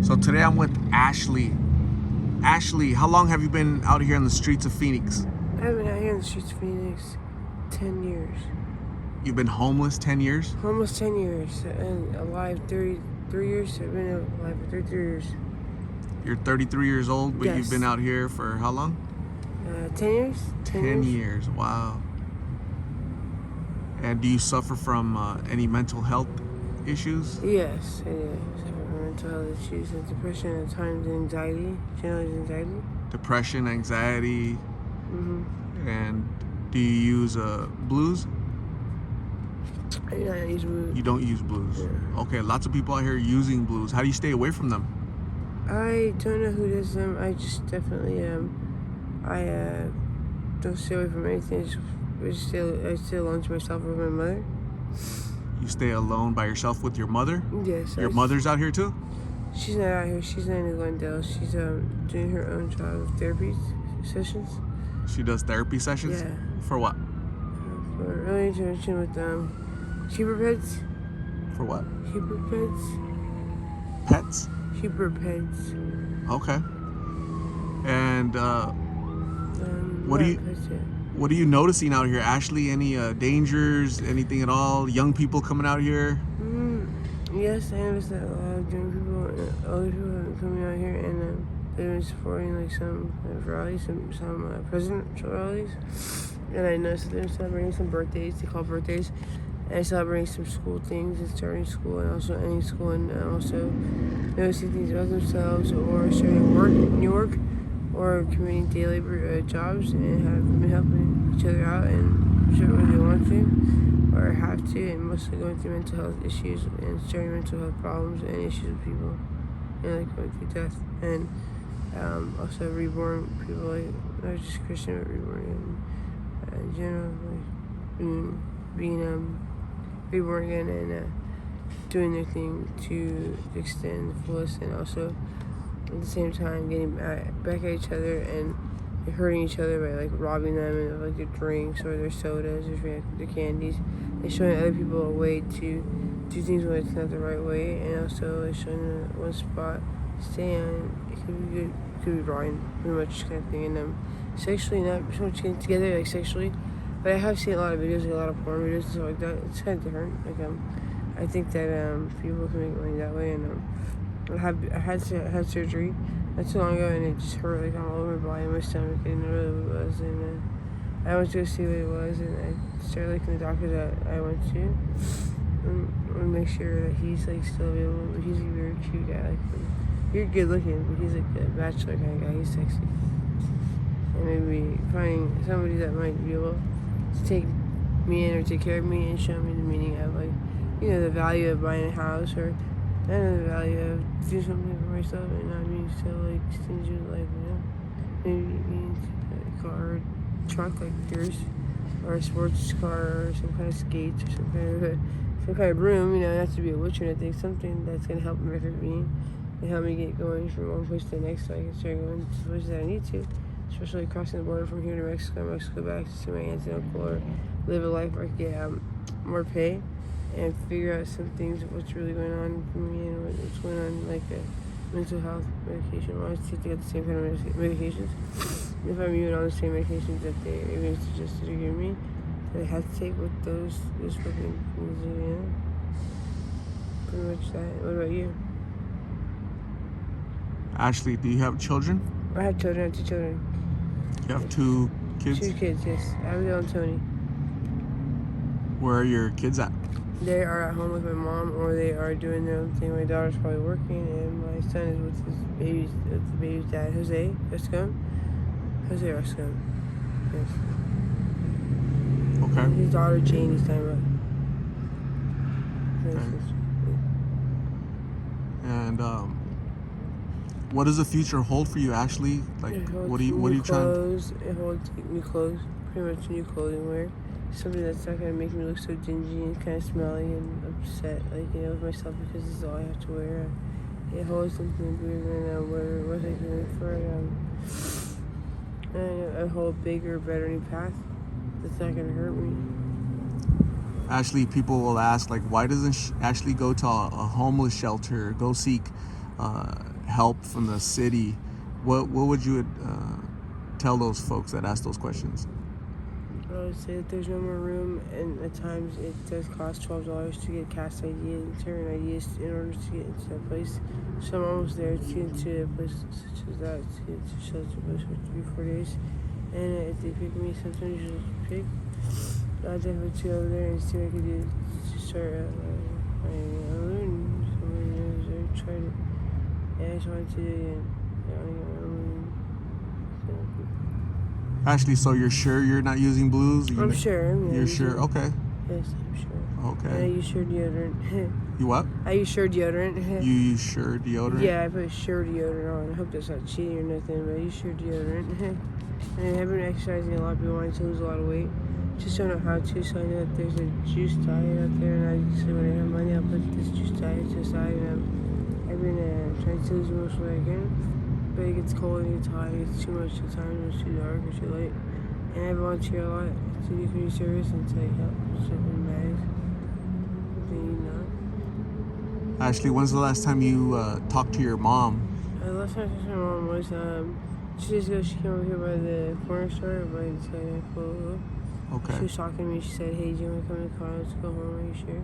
So today I'm with Ashley. Ashley, how long have you been out here in the streets of Phoenix? I've been out here in the streets of Phoenix 10 years. You've been homeless 10 years? Almost 10 years. And alive 33 years. I've been alive for 33 years. You're 33 years old, but Yes. you've been out here for how long? 10 years? 10 years, wow. And do you suffer from any mental health issues? Yes, I do. I suffer from mental health issues and depression at times, and anxiety, generalized anxiety. Depression, anxiety, Mm-hmm. and do you use blues? I do not use booze. You don't use blues. Yeah. Okay, lots of people out here using blues. How do you stay away from them? I don't know who does them. I just definitely I don't stay away from anything. I stay alone to myself with my mother. You stay alone by yourself with your mother? Yes. Your mother's out here too? She's not out here. She's not in Glendale. She's doing her own child therapy sessions. She does therapy sessions? Yeah. For what? For early intervention with Heber pets. For what? Heber pets. Pets? Heber pets. Okay. And what are you noticing out here, Ashley? Any dangers? Anything at all? Young people coming out here? Yes, I noticed that a lot of young people, older people have been coming out here, and they've been supporting like some rallies, some presidential rallies. And I noticed that they're celebrating some birthdays. They call birthdays. And celebrating some school things and starting school and also ending school, and also noticing things about themselves or starting work, new work, or committing day labor jobs, and have been helping each other out and show what they want to or have to, and mostly going through mental health issues and sharing mental health problems and issues with people, and like going through death, and also reborn people, like not just Christian but reborn in general, like being reborn again and doing their thing to extend the fullest, and also at the same time getting back at each other and hurting each other by like robbing them of like their drinks or their sodas or their candies, and showing other people a way to do things when it's not the right way, and also like showing them one spot to stay on. It could be good, it could be wrong, pretty much kind of thing. And sexually, not so much getting together like sexually, but I have seen a lot of videos, like a lot of porn videos and stuff like that. It's kind of different. Like I think that people can make money that way, and I had surgery not too long ago, and it just hurt like all over my body, my stomach. I didn't know what it was, and I went to go see what it was, and I started looking at the doctor that I went to, and make sure that he's like still available. But he's a very cute guy. Like, you're good looking, but he's like a bachelor kind of guy. He's sexy, and maybe finding somebody that might be able to take me in or take care of me and show me the meaning of like, the value of buying a house, or I know the value of doing something for myself and not being so like stingy with life, Maybe being a car or truck like yours, or a sports car, or some kind of skates, or some kind of broom, not to be a witcher, and I think something that's gonna help me with me and help me get going from one place to the next, so I can start going to places that I need to. Especially crossing the border from here to Mexico back to see my aunts and uncle, or live a life where I get more pay and figure out some things, what's really going on for me and what's going on, like mental health medication. I always take the same kind of medications. If I'm even on the same medications that they even suggested to give me, that I have to take with those fucking things, Pretty much that. What about you? Ashley, do you have children? I have children. I have 2 children. You have 2 kids? 2 kids, yes. Abigail and Tony. Where are your kids at? They are at home with my mom, or they are doing their own thing. My daughter's probably working, and my son is with the baby's dad, Jose Rascon. Yes. Okay. His daughter Jane he's talking about. Okay. And what does the future hold for you, Ashley? Like, what are you trying? It holds new clothes, pretty much new clothing wear. Something that's not gonna make me look so dingy and kind of smelly and upset, with myself, because this is all I have to wear. It holds something bigger than what I can for a whole bigger, better new path that's not gonna hurt me. Ashley, people will ask, like, why doesn't Ashley go to a homeless shelter, go seek help from the city, what would you tell those folks that ask those questions? I would say that there's no more room, and at times it does cost $12 to get cast ID and turn IDs in order to get into that place. So I'm almost there to get into a place such as that, to get to shelter place for 3-4 days. And if they pick me, sometimes you just pick. I'll definitely go over there and see what I can do to start learning. Somebody knows I tried it. Yeah, I just wanted to do it again. Ashley, so you're sure you're not using blues? I'm sure. You're sure? Okay. Yes, I'm sure. Okay. And I use sure deodorant. You what? I use sure deodorant. You use sure deodorant? Yeah, I put sure deodorant on. I hope that's not cheating or nothing, but I use sure deodorant. And I've been exercising a lot. People wanting to lose a lot of weight. Just don't know how to, so I know that there's a juice diet out there, and I so when I have money, I'll put this juice diet to the side, and I've been trying to lose the most weight I can. But it gets cold and it gets hot, it gets too much of the time, it's too dark or too light. And I volunteer a lot to do community service and to help stuff in bags. They need not. Ashley, when's the last time you talked to your mom? The last time I talked to my mom was 2 days ago. She came over here by the corner store by the Skyline. Okay. She was talking to me. She said, "Hey, do you want to come to the car? Let's go home. Are you sure?"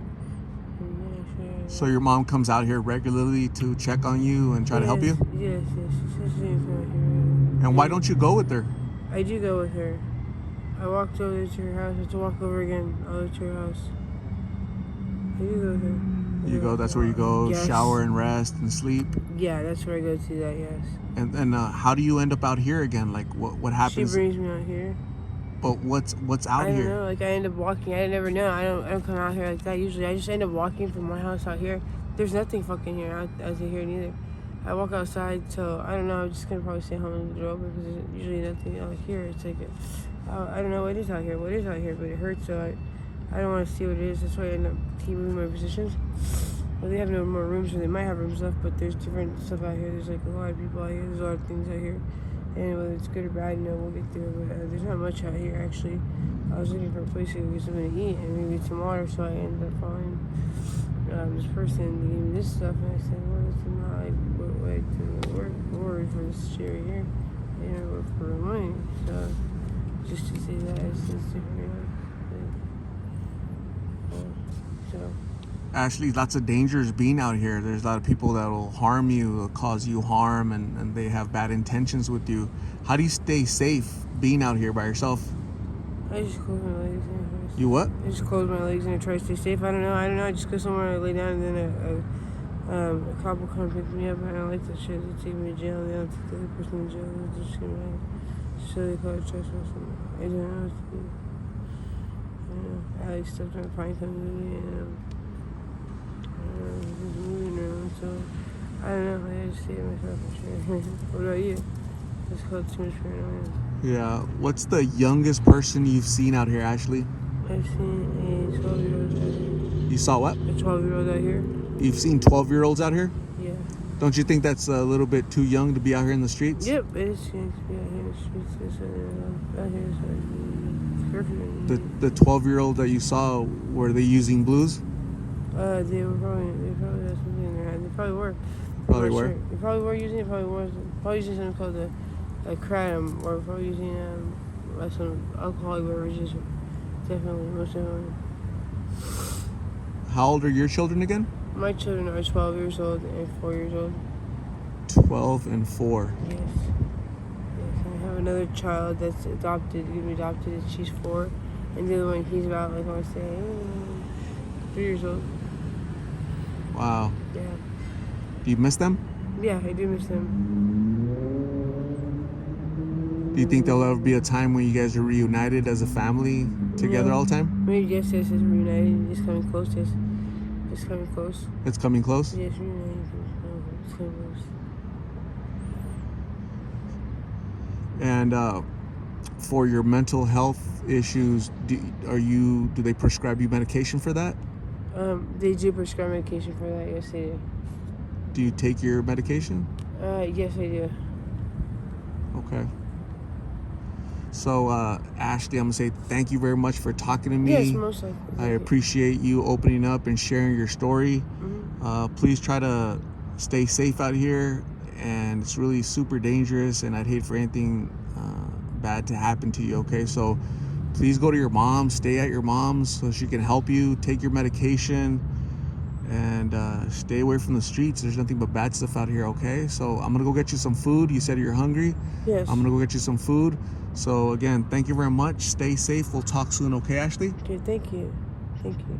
And yeah, sure. So your mom comes out here regularly to check on you and try to help you? Yes. She says she's going to come out here. And why don't you go with her? I do go with her. I walked over to her house. I have to walk over again. I'll go to her house. I do go with her. You go, that's where you go, yes. Shower and rest and sleep? Yeah, that's where I go to that, yes. And how do you end up out here again? Like, what happens? She brings me out here. But what's out here? I here? don't know. Like, I end up walking. I never know. I don't come out here like that usually. I just end up walking from my house out here. There's nothing fucking here out here neither. I walk outside, so I don't know. I'm just gonna probably stay home and leave the door open because there's usually nothing out here. It's like I don't know what is out here. What is out here? But it hurts, so I don't want to see what it is. That's why I end up keep moving my positions. Well, they have no more rooms, or they might have rooms left, but there's different stuff out here. There's like a lot of people out here. There's a lot of things out here. And whether it's good or bad, we'll get there. But there's not much out here, actually. I was looking for a place to get something to eat and maybe some water, so I ended up finding this person to give me this stuff. And I said, well, it's not like what way to work for this shit right here. They don't work for money. So just to say that, it's different. So. Ashley, lots of dangers being out here. There's a lot of people that will harm you, cause you harm, and they have bad intentions with you. How do you stay safe being out here by yourself? I just close my legs. You what? I just close my legs and I try to stay safe. I don't know. I just go somewhere and I lay down, and then a cop will come and pick me up. And I don't like that shit. They take me to jail. They don't take the other person to jail. They just get me out. So they call it trespassing. I don't know what to do. I don't know. I like stuff trying to find something to do. Just moving around, so I don't know. I just say it myself for sure. What about you? It's called too much paranoia. Yeah. What's the youngest person you've seen out here, Ashley? I've seen a 12-year-old out here. You saw what? A 12-year-old out here. You've seen 12-year-olds out here? Yeah. Don't you think that's a little bit too young to be out here in the streets? Yep, it is young to be out here in the streets. Out here, so it's perfect. The 12-year-old that you saw, were they using blues? They probably had something in their hand. They probably were. Probably were. Sure. They probably were using it. Probably using something called a kratom, or probably using some alcoholic beverages. Definitely, most definitely. How old are your children again? My children are 12 years old and 4 years old. 12 and 4. Yes. And I have another child that's adopted, gonna be adopted, and she's 4. And the other one, he's about, like I want to say, 3 years old. Wow. Yeah. Do you miss them? Yeah, I do miss them. Do you think there'll ever be a time when you guys are reunited as a family together all the time? Maybe yes, it's reunited. It's coming close. Yes. It's coming close. It's coming close? Yes, reunited. It's coming close. And for your mental health issues, do they prescribe you medication for that? They do prescribe medication for that. Yes, they do. Do you take your medication? Yes, I do. Okay. So, Ashley, I'm going to say thank you very much for talking to me. Yes, most likely. I appreciate you opening up and sharing your story. Mm-hmm. Please try to stay safe out here, and it's really super dangerous, and I'd hate for anything bad to happen to you, okay? So please go to your mom, stay at your mom's so she can help you, take your medication, and stay away from the streets. There's nothing but bad stuff out here, okay? So I'm gonna go get you some food. You said you're hungry. Yes. I'm gonna go get you some food. So again, thank you very much. Stay safe. We'll talk soon, okay, Ashley? Okay, thank you. Thank you.